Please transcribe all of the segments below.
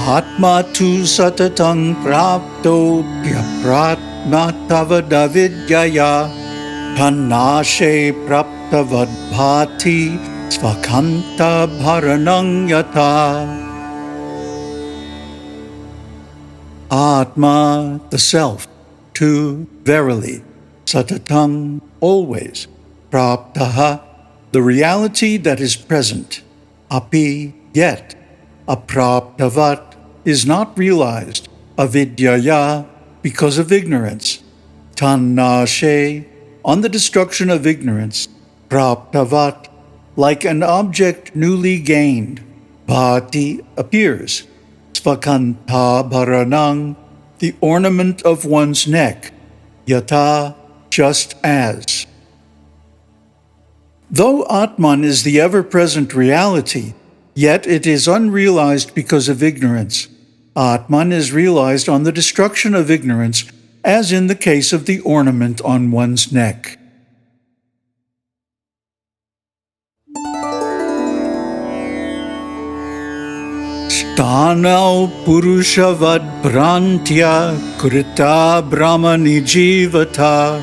Atma tu satatang prapto pratmatavada vidyaya tanashe praptavadbhati svakanta bharanang yata. Atma, the self, tu, verily, satatam, always, praptaha, the reality that is present, api, yet, apraptavat, is not realized, avidyaya, because of ignorance, tanashe, on the destruction of ignorance, praptavat, like an object newly gained, bhati, appears, svakanta bharanang, the ornament of one's neck, yata, just as. Though Atman is the ever-present reality, yet it is unrealized because of ignorance. Atman is realized on the destruction of ignorance, as in the case of the ornament on one's neck. Sthanau purushavad prantya krita brahmani jivata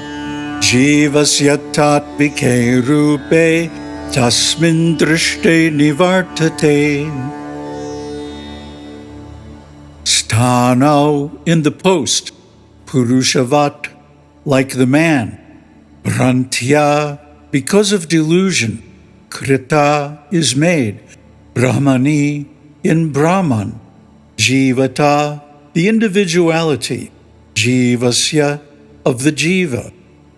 jivasya tatvike rupe tasmin drishte nivartate. Sthanau, in the post, purushavat, like the man, prantya, because of delusion, krita, is made, brahmani, in Brahman, jivata, the individuality, jivasya, of the jiva,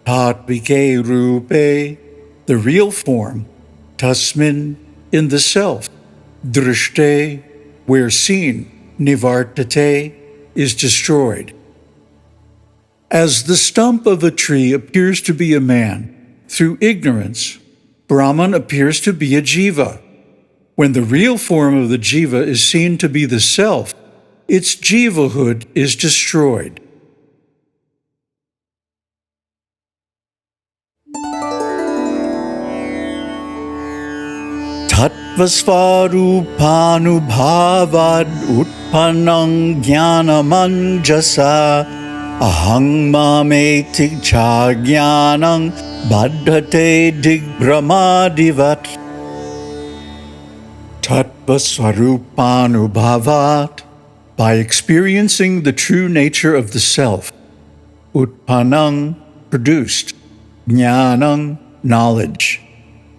tatvike rupe, the real form, tasmin, in the self, drishte, where seen, nivartate, is destroyed. As the stump of a tree appears to be a man, through ignorance, Brahman appears to be a jiva. When the real form of the jiva is seen to be the self, its jivahood is destroyed. Tattvasvarupanubhavad utpannang jnanamanjasa ahang mameti cha jnanang baddhate digbrahmadivat. Tattvasvarupanubhavat, by experiencing the true nature of the self, utpannang, produced, jnanang, knowledge,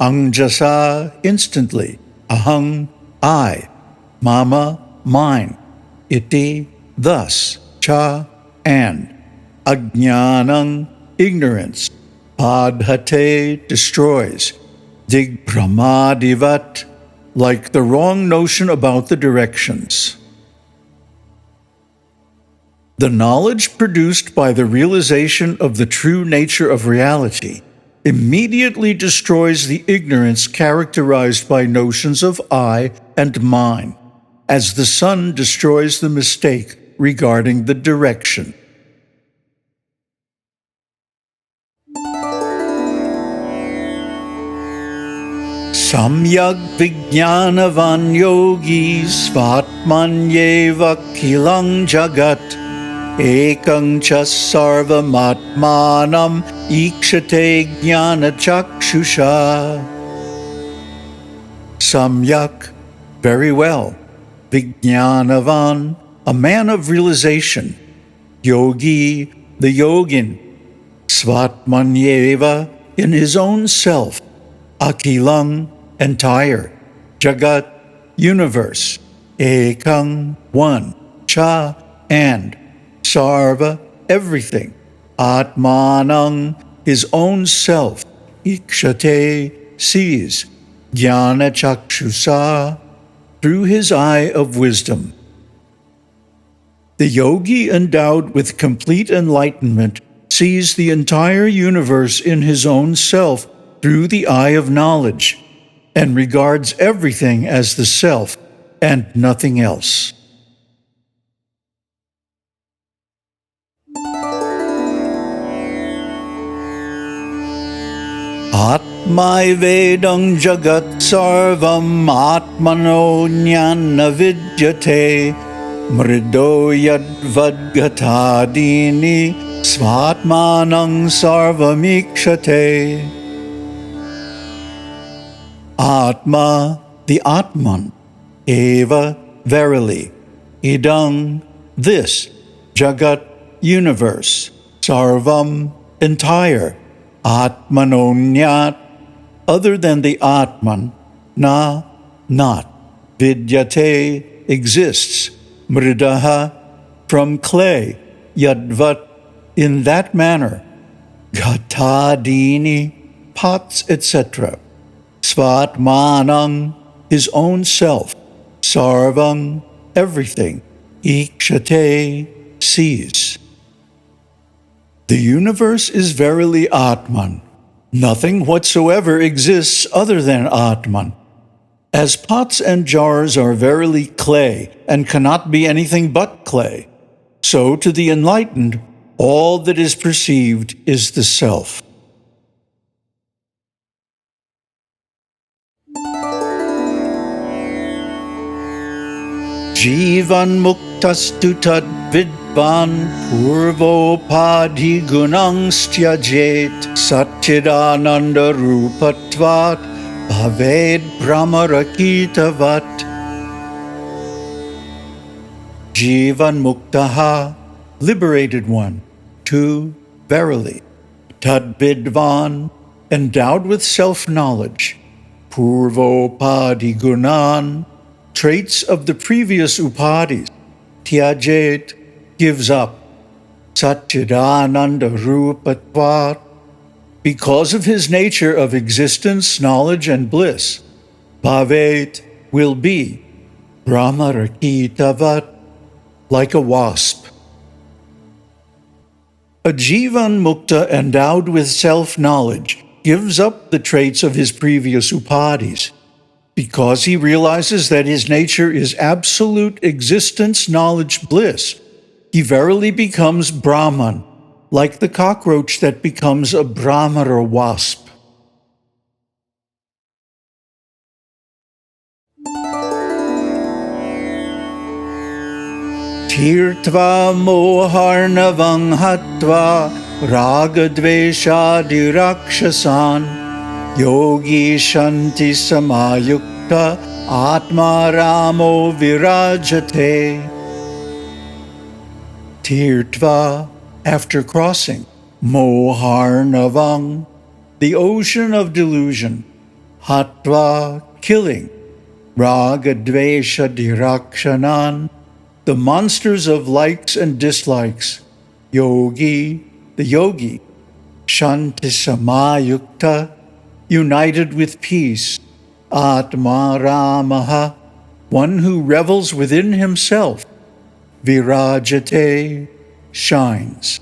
anjasa, instantly, ahang, I, mama, mine, iti, thus, cha, and, ajnanang, ignorance, padhate, destroys, digbrahmadivat, like the wrong notion about the directions. The knowledge produced by the realization of the true nature of reality immediately destroys the ignorance characterized by notions of I and mine, as the sun destroys the mistake regarding the direction. Samyak vijnanavan yogi svatmanyeva kilang jagat ekang cha sarvamatmanam ikshate jnana chakshusha. Samyak, very well, vijnanavan, a man of realization, yogi, the yogin, svatmanyeva, in his own self, akilang, entire, jagat, universe, ekang, one, cha, and, sarva, everything, atmanang, his own self, ikshate, sees, jnana chakshusa, through his eye of wisdom. The yogi endowed with complete enlightenment sees the entire universe in his own self through the eye of knowledge, and regards everything as the self and nothing else. Atmaivedam jagat sarvam atmano jnana vidyate Mrido yadvadgatadini svatmanang sarvamikshate. Atma, the Atman, eva, verily, idang, this, jagat, universe, sarvam, entire, atmanonyat, other than the Atman, na, not, vidyate, exists, mridaha, from clay, yadvat, in that manner, ghatadini, pots, etc., svatmanang, his own self, sarvang, everything, ikshate, sees. The universe is verily Atman. Nothing whatsoever exists other than Atman. As pots and jars are verily clay and cannot be anything but clay, so to the enlightened, all that is perceived is the self. Jivan muktastu tad vidvan purvopadhi gunangstyajet satchidananda rupatvat bhaved brahmarakitavat. Jivan muktaha, liberated one. 2. Verily. Tad vidvan, endowed with self-knowledge. Purvopadhi gunan, traits of the previous upadhis. Tyajet, gives up. Satchidananda rupatvat, because of his nature of existence, knowledge, and bliss. Bhavet, will be. Brahmarakitavat, like a wasp. A jivan mukta endowed with self-knowledge gives up the traits of his previous upadhis. Because he realizes that his nature is absolute existence, knowledge, bliss, he verily becomes Brahman, like the cockroach that becomes a Brahmara wasp. Tirtva moharnavang hatva ragadveshadi rakshasan yogi shanti samayukta atma ramo virajate. Tirtva, after crossing, moharnavang, the ocean of delusion, hatva, killing, ragadvesha dirakshanan, the monsters of likes and dislikes, yogi, the yogi, shanti samayukta, united with peace, atma ramaha, one who revels within himself, virajate, shines.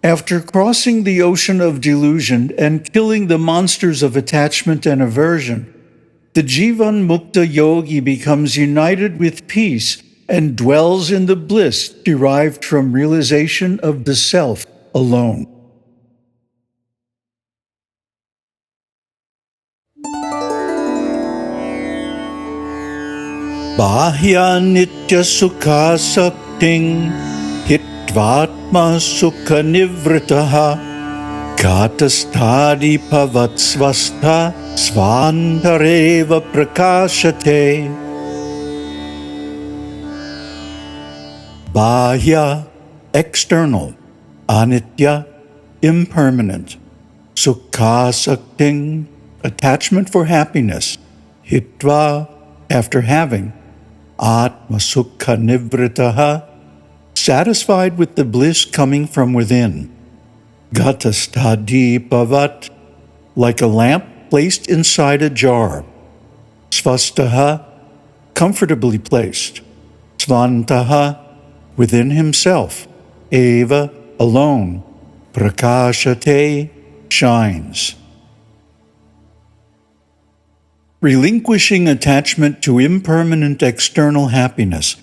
After crossing the ocean of delusion and killing the monsters of attachment and aversion, the Jivan Mukta Yogi becomes united with peace and dwells in the bliss derived from realization of the Self alone. Bahya Nitya Sukha Sakting Hitvatma Sukha Nivritaha Katastadi Pavatsvastha Svantareva Prakashate. Bahya, external. Anitya, impermanent. Sukha Sakting, attachment for happiness. Hitva, after having. Atma Sukha Nivritaha, satisfied with the bliss coming from within. Gatastadi Pavat, like a lamp placed inside a jar. Svastaha, comfortably placed. Svantaha, within himself. Eva, alone. Prakashate, shines. Relinquishing attachment to impermanent external happiness,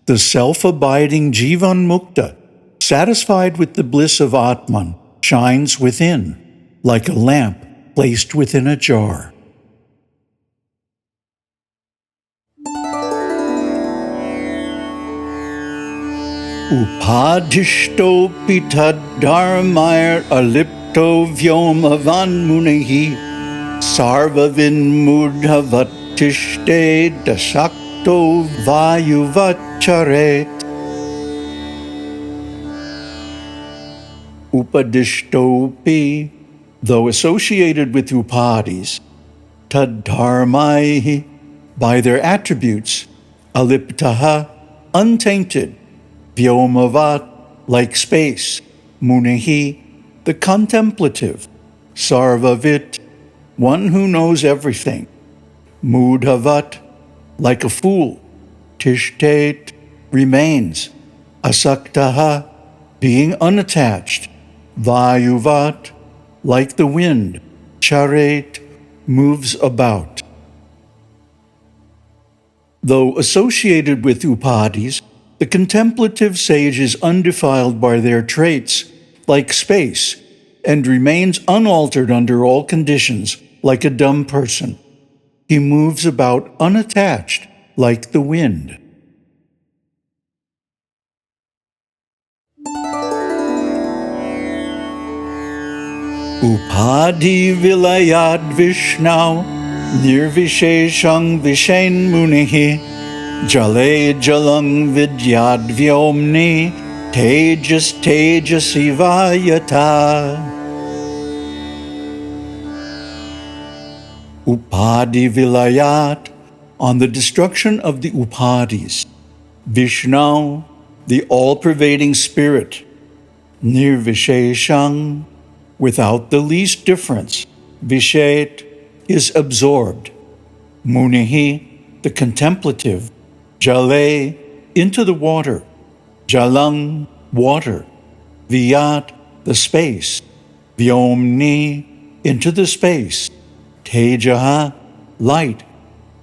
the self-abiding Jivan Mukta, satisfied with the bliss of Atman, shines within, like a lamp placed within a jar. Upadhishtopi tad-dharmair alipto vyomavan munihi sarvavinmudhavatishte dasakto vayuvacharet. Upadhishtopi, though associated with upadis, tad-dharmai, by their attributes, aliptaha, untainted, vyomavat, like space, munihi, the contemplative, sarvavit, one who knows everything, mudhavat, like a fool, tishtet, remains, asaktaha, being unattached, vayuvat, like the wind, charet, moves about. Though associated with upadis, the contemplative sage is undefiled by their traits, like space, and remains unaltered under all conditions, like a dumb person. He moves about unattached, like the wind. Upadhi vilayad Vishnau nirvisheshang vishen munihi jale jalang vidyad vyomni tejas tejasivayata. Upadhi vilayat, on the destruction of the upadis. Vishnu, the all-pervading spirit. Nirvisheshang, without the least difference. Vishet is absorbed. Munihi, the contemplative. Jale, into the water. Jalang, water. Vyat, the space. Vyomni, into the space. Tejaha, light.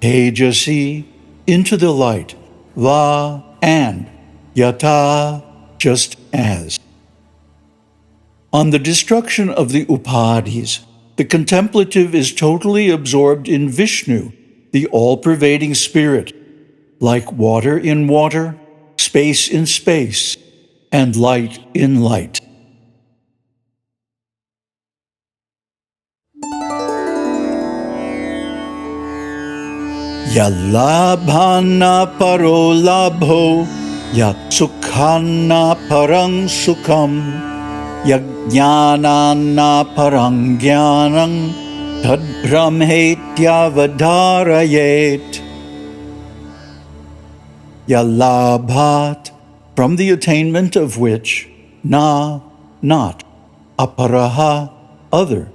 Tejasi, into the light. Va, and. Yata, just as. On the destruction of the upadis, the contemplative is totally absorbed in Vishnu, the all-pervading spirit, like water in water, space in space, and light in light. Yalabhana paro labho, yatsukhana parang sukham, yajnanana parang jnanam, tad brahmetyavadharayet. Yalabhat, from the attainment of which, na, not, aparaha, other,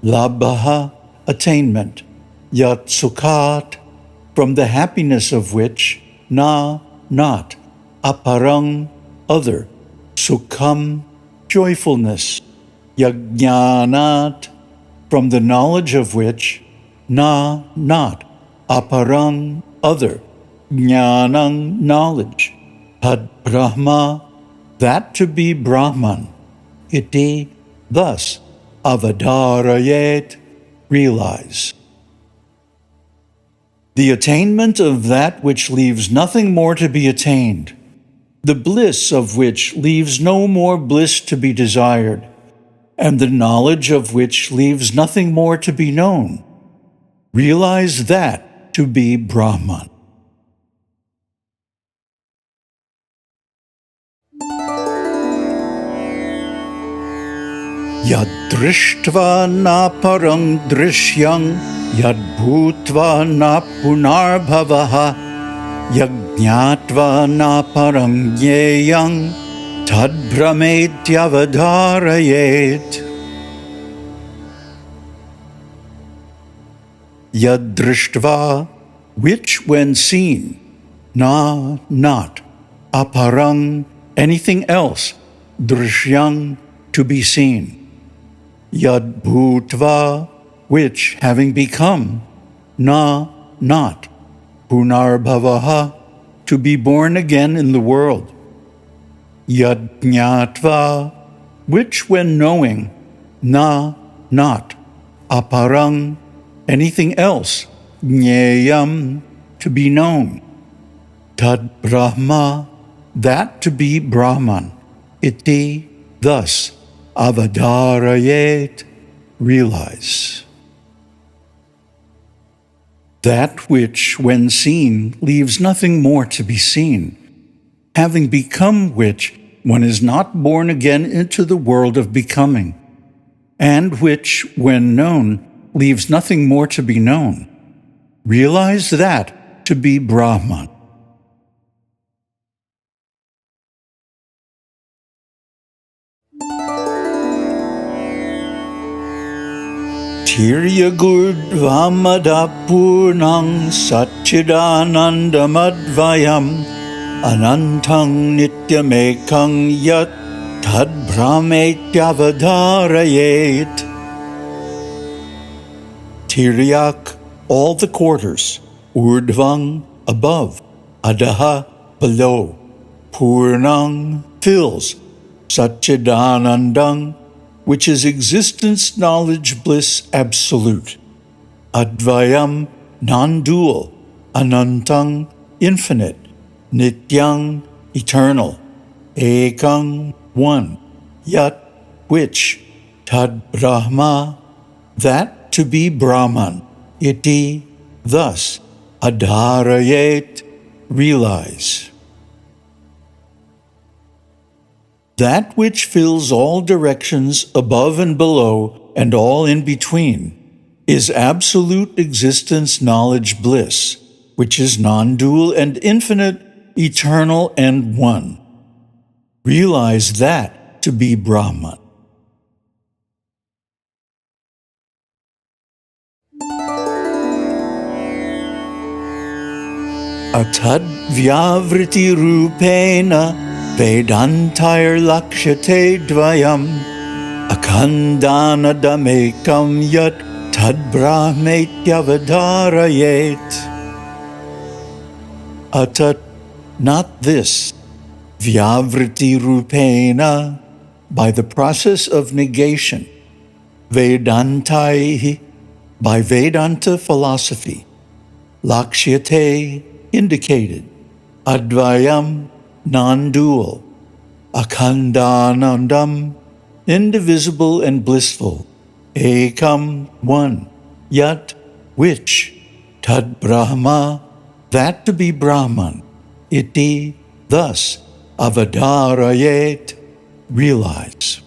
labhaha, attainment, yat sukhat, from the happiness of which, na, not, aparang, other, sukham, joyfulness, yajnanat, from the knowledge of which, na, not, aparang, other, jnanam, knowledge, tad brahma, that to be Brahman, iti, thus, avadharayet, realize. The attainment of that which leaves nothing more to be attained, the bliss of which leaves no more bliss to be desired, and the knowledge of which leaves nothing more to be known. Realize that to be Brahman. Yad drishtva na parang drishyang, yad bhutva na punarbhavaha, yajñātva na parang jneyang, tad brahmetyavadharayet. Yad drishtva, which when seen, na, not, aparang, anything else, drishyang, to be seen. Yad bhutva, which, having become, na, not, punarbhavaha, to be born again in the world. Yad jñātva, which when knowing, na, not, aparang, anything else, jneyam, to be known. Tad Brahma, that to be Brahman. Iti, thus, avadharayet, realize. That which, when seen, leaves nothing more to be seen, having become which, one is not born again into the world of becoming, and which, when known, leaves nothing more to be known. Realize that to be Brahman. Tiryagurdvamadapurnang satchidanandamadvayam anantang nityamekang yat tad brahmetyavadharayet. Tiryak, all the quarters, urdvang, above, adaha, below, purnang, fills, satchidanandang, which is existence, knowledge, bliss, absolute. Advayam, non-dual. Anantang, infinite. Nityang, eternal. Ekang, one. Yat, which. Tad Brahma, that to be Brahman. Iti, thus. Adharayet, realize. That which fills all directions above and below and all in between is absolute existence, knowledge, bliss, which is non-dual and infinite, eternal and one. Realize that to be Brahman. Atad vyavriti rupena Vedantair lakshate dvayam akhandanadamekam yat tad brahmetyavadharayet. Atat, not this, vyavriti rupena, by the process of negation, vedantai, by Vedanta philosophy, lakshyate, indicated, advayam, non-dual, akhandanandam, indivisible and blissful, ekam, one, yat, which, tad brahma, that to be Brahman, iti, thus, avadharayet, realize.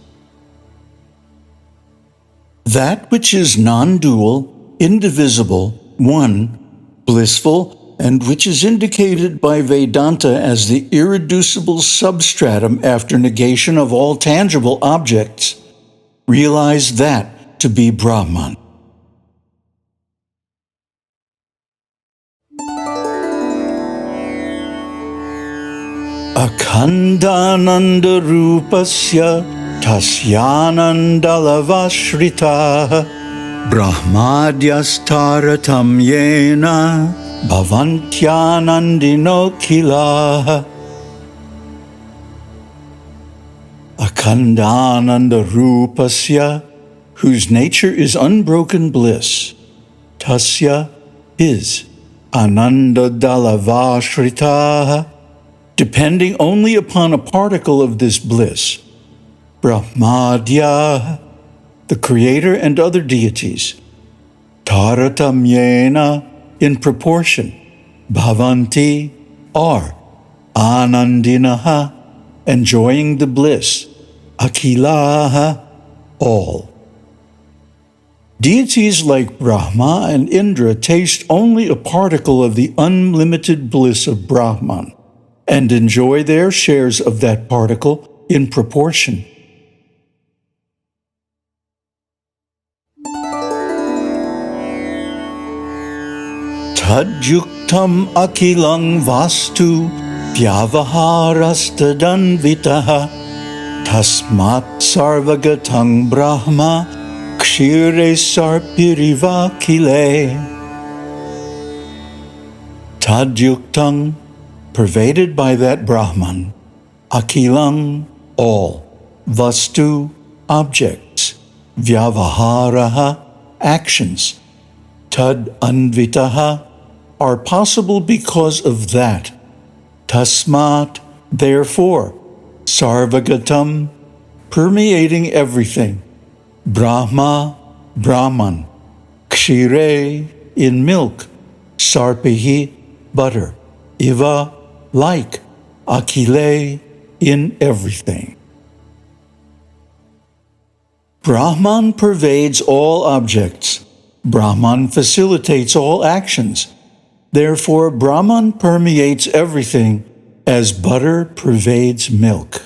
That which is non-dual, indivisible, one, blissful, and which is indicated by Vedanta as the irreducible substratum after negation of all tangible objects, realize that to be Brahman. Akhandananda rupasya tasyanandalavashrita brahmadyastaratamyena Bhavantyanandino Kilaha. Akhandananda Rupasya, whose nature is unbroken bliss. Tasya, his. Ananda Dalavashritaha, depending only upon a particle of this bliss. Brahmadya, the creator and other deities. Taratamyena, in proportion, bhavanti, are, anandinaha, enjoying the bliss, akilaha, all. Deities like Brahma and Indra taste only a particle of the unlimited bliss of Brahman and enjoy their shares of that particle in proportion. Tadyuktam akilang vastu vyavaharastadhanvitaha tasmat sarvagatang brahma kshire sarpirivakile. Tadyuktang, pervaded by that Brahman, akilang, all, vastu, objects, vyavaharaha, actions, tad anvitaha, are possible because of that. Tasmat, therefore, sarvagatam, permeating everything, Brahma, Brahman, kshire, in milk, sarpihi, butter, iva, like, akile, in everything. Brahman pervades all objects. Brahman facilitates all actions. Therefore, Brahman permeates everything as butter pervades milk.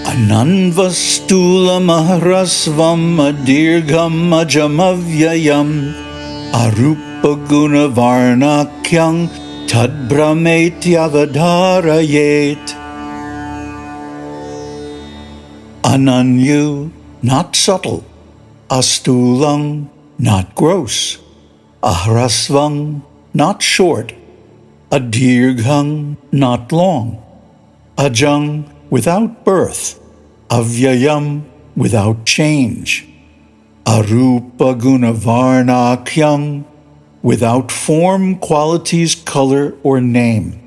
Ananvastulam ahrasvam adirgham ajamavyayam arupagunavarnakyang tadbrahmetyavadharayet. Ananyu, not subtle. Astulang, not gross. Ahrasvang, not short. Adirghang, not long. Ajang, without birth. Avyayam, without change. Arupagunavarnakyang, without form, qualities, color, or name.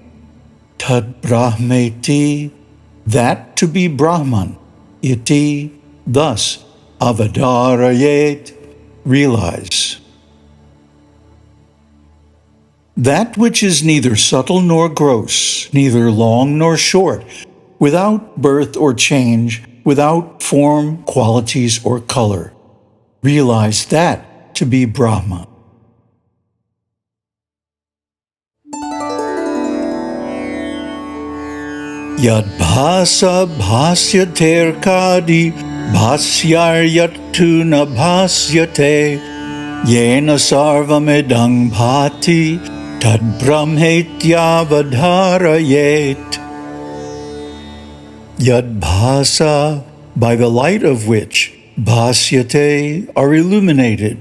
Tad brahmeti, that to be Brahman. Iti, thus, avadharayet, realize. That which is neither subtle nor gross, neither long nor short, without birth or change, without form, qualities, or color. Realize that to be Brahman. Yad bhasa bhasyater kadi bhasyaryattu na bhasyate yena sarvamedang bhati tad brahmetyavadharayet. Yad bhasa, by the light of which bhasyate are illuminated,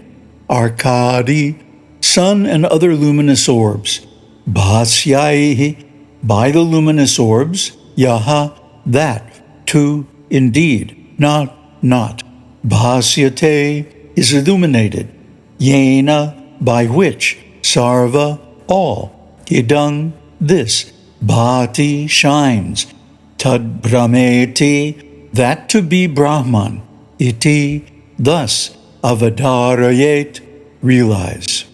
arkadi, sun and other luminous orbs, bhasyaihi, by the luminous orbs, yaha, that, to, indeed, not, bhasyate is illuminated, yena, by which, sarva, all, idang, this, bhati, shines, tad brahmeti, that to be Brahman, iti, thus, avadharayet, realize.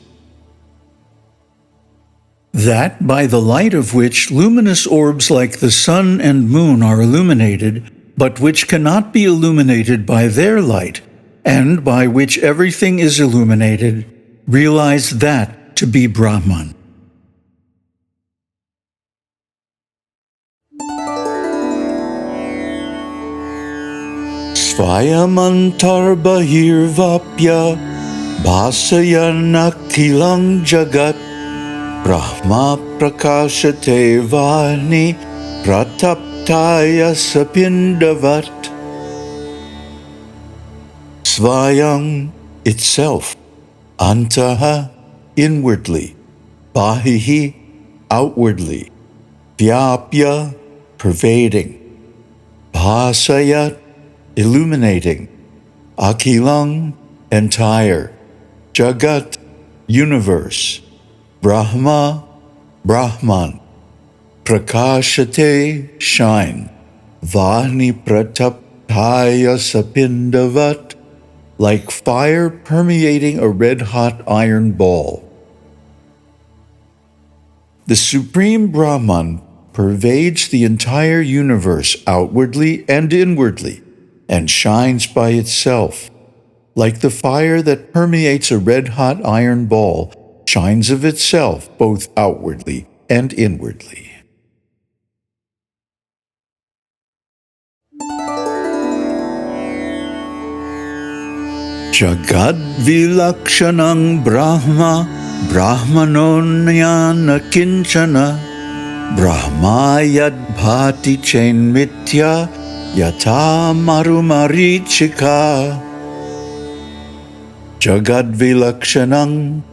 That by the light of which luminous orbs like the sun and moon are illuminated, but which cannot be illuminated by their light, and by which everything is illuminated, realize that to be Brahman. Svayamantarbahirvapya bhasayanakhilang jagat Brahma prakashate vani prataptaya sapindavat. Svayam, itself. Antaha, inwardly. Bahihi, outwardly. Vyapya, pervading. Bhasayat, illuminating. Akhilang, entire. Jagat, universe. Brahma, Brahman. Prakashate, shine. Vani prataptaya sapindavat, like fire permeating a red-hot iron ball. The Supreme Brahman pervades the entire universe outwardly and inwardly, and shines by itself, like the fire that permeates a red-hot iron ball, shines of itself both outwardly and inwardly. Jagad vilakshanang Brahma Brahmanonyana kinchana Brahma yadbhati chainmitya yata marumarichika. Jagad vilakshanang,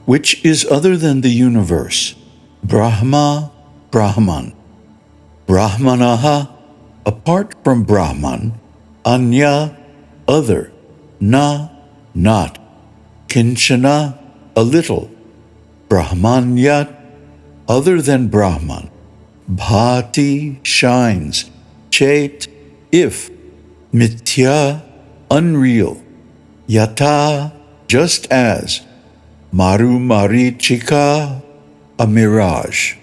which is other than the universe. Brahma, Brahman. Brahmanaha, apart from Brahman. Anya, other. Na, not. kinchana, a little, Brahmanyat, other than Brahman, bhati, shines, chet, if, mithya, unreal, yata, just as, maru marichika, a mirage.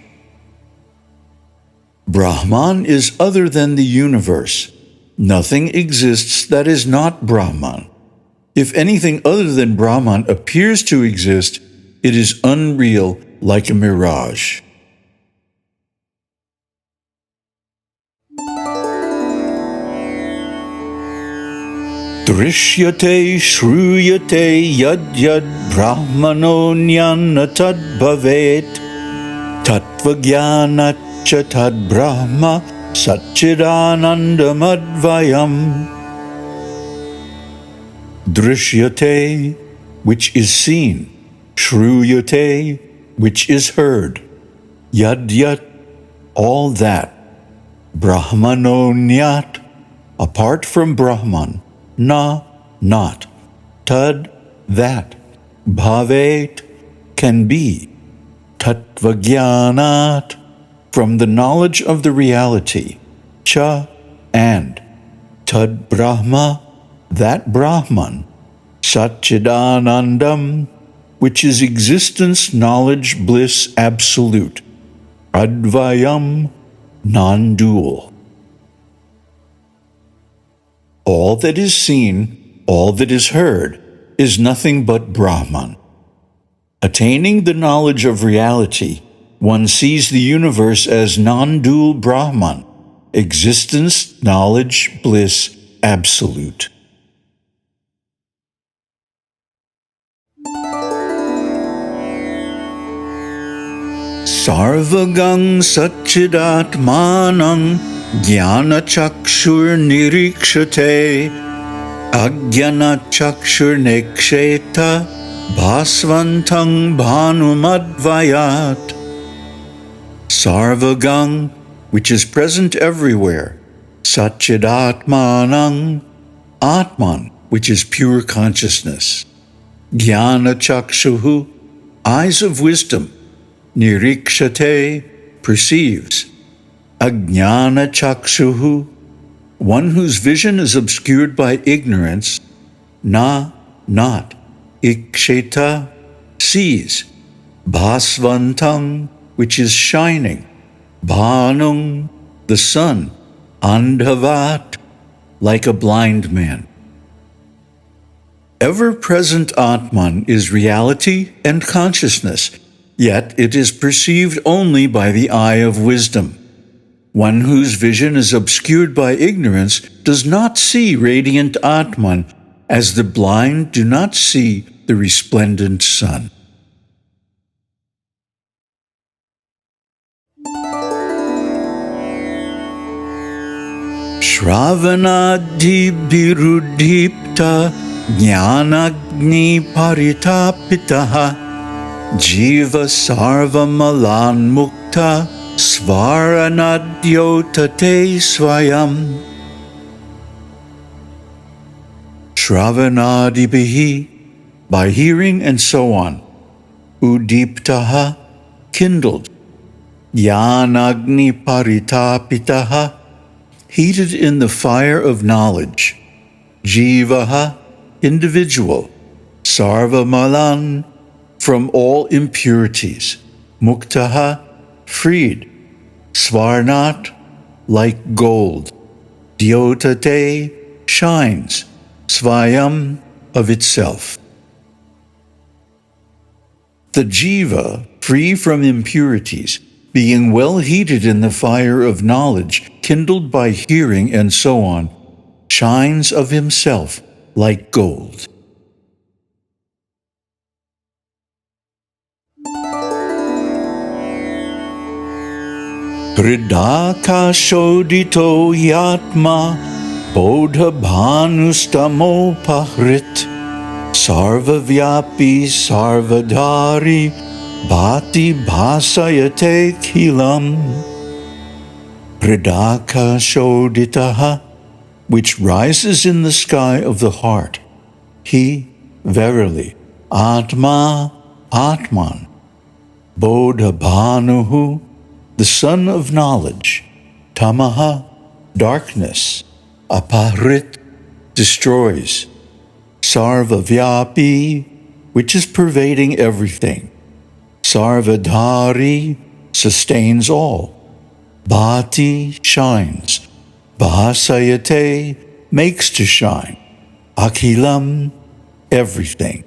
Brahman is other than the universe. Nothing exists that is not Brahman. If anything other than Brahman appears to exist, it is unreal like a mirage. Drishyate shruyate yad yad brahmano jnana tad bhavet tattvajnanacha tad brahma satchidanandam advayam. Drishyate, which is seen, shruyate, which is heard, yad yat, all that, brahmano jnat, apart from Brahman, na, not, tad, that, bhavet, can be, tattvajnanat, from the knowledge of the reality, cha, and, tad brahma, that Brahman, satchidanandam, which is existence, knowledge, bliss, absolute, advayam, non-dual. All that is seen, all that is heard, is nothing but Brahman. Attaining the knowledge of reality, one sees the universe as non-dual Brahman, existence, knowledge, bliss, absolute. Sarvagang satchidatmanang jnana chakshur nirikshate ajnana chakshur neksheta bhasvantang bhanumadvayat. Sarvagang, which is present everywhere, satchidatmanang, Atman, which is pure consciousness, jnana chakshuhu, eyes of wisdom, nirikshate, perceives, ajnana chakshuhu, one whose vision is obscured by ignorance, na, not, iksheta, sees, bhasvantang, which is shining, bhanung, the sun, andhavat, like a blind man. Ever-present Atman is reality and consciousness, yet it is perceived only by the eye of wisdom. One whose vision is obscured by ignorance does not see radiant Atman, as the blind do not see the resplendent sun. Shravanadi birudipta jnanagni paritapitaha jiva sarvamalan mukta svaranadyotate swayam. Shravanadibihi, by hearing and so on. Udiptaha, kindled. Jnanagni paritapitaha, heated in the fire of knowledge. Jivaha, individual. Sarvamalan, from all impurities. Muktaha, freed. Svarnat, like gold. Dyotate, shines. Svayam, of itself. The jiva, free from impurities, being well heated in the fire of knowledge, kindled by hearing and so on, shines of himself like gold. Hridakashodito yatma bodha bhanustamopahrit sarvavyapi sarvadhari bhati bhasayate khilam. Hridakashoditaha, which rises in the sky of the heart. He, verily, Atma, Atman. Bodha, the son of knowledge. Tamaha, darkness. Aparit, destroys. Sarvavyapi, which is pervading everything. Sarvadhari, sustains all. Bhati, shines. Bhasayate, makes to shine. Akhilam, everything.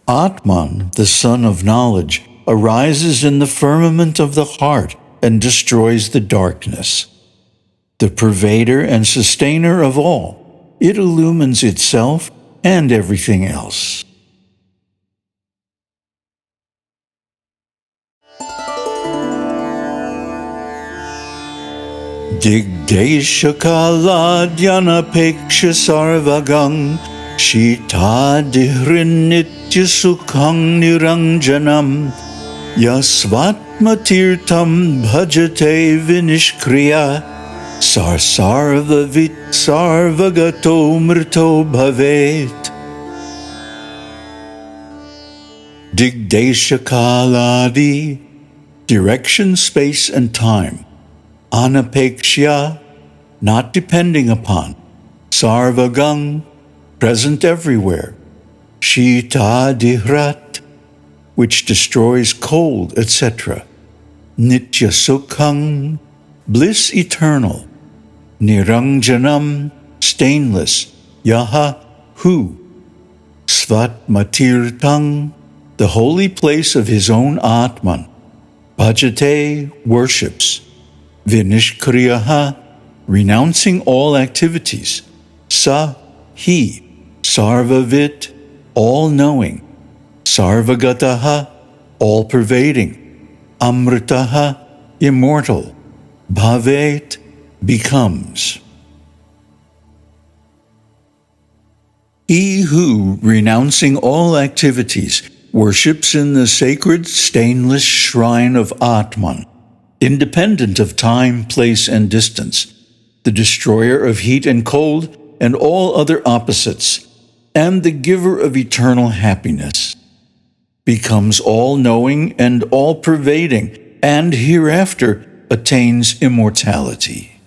Atman, the son of knowledge, arises in the firmament of the heart and destroys the darkness. The pervader and sustainer of all, it illumines itself and everything else. Digdesha kala dhyanapeksha sarvagang Shita dihrinitya sukhang niranjanam Yasvatmatirtam bhajate vinishkriya Sarsarvavit sarvagato mrito bhavet Digdesha kaladi, direction, space, and time. Anapekshya, not depending upon. Sarvagang, present everywhere. Shita dihrat, which destroys cold, etc. Nitya sukhang, bliss eternal. Niranjanam, stainless. Yaha, who. Svatmatirtang, the holy place of his own Atman. Bhajate, worships. Vinishkriyaha, renouncing all activities. Sa, he. Sarvavit, all-knowing. Sarvagataha, all-pervading. Amritaha, immortal. Bhavet, becomes. He who, renouncing all activities, worships in the sacred, stainless shrine of Atman, independent of time, place, and distance, the destroyer of heat and cold and all other opposites, and the giver of eternal happiness, becomes all-knowing and all-pervading, and hereafter attains immortality.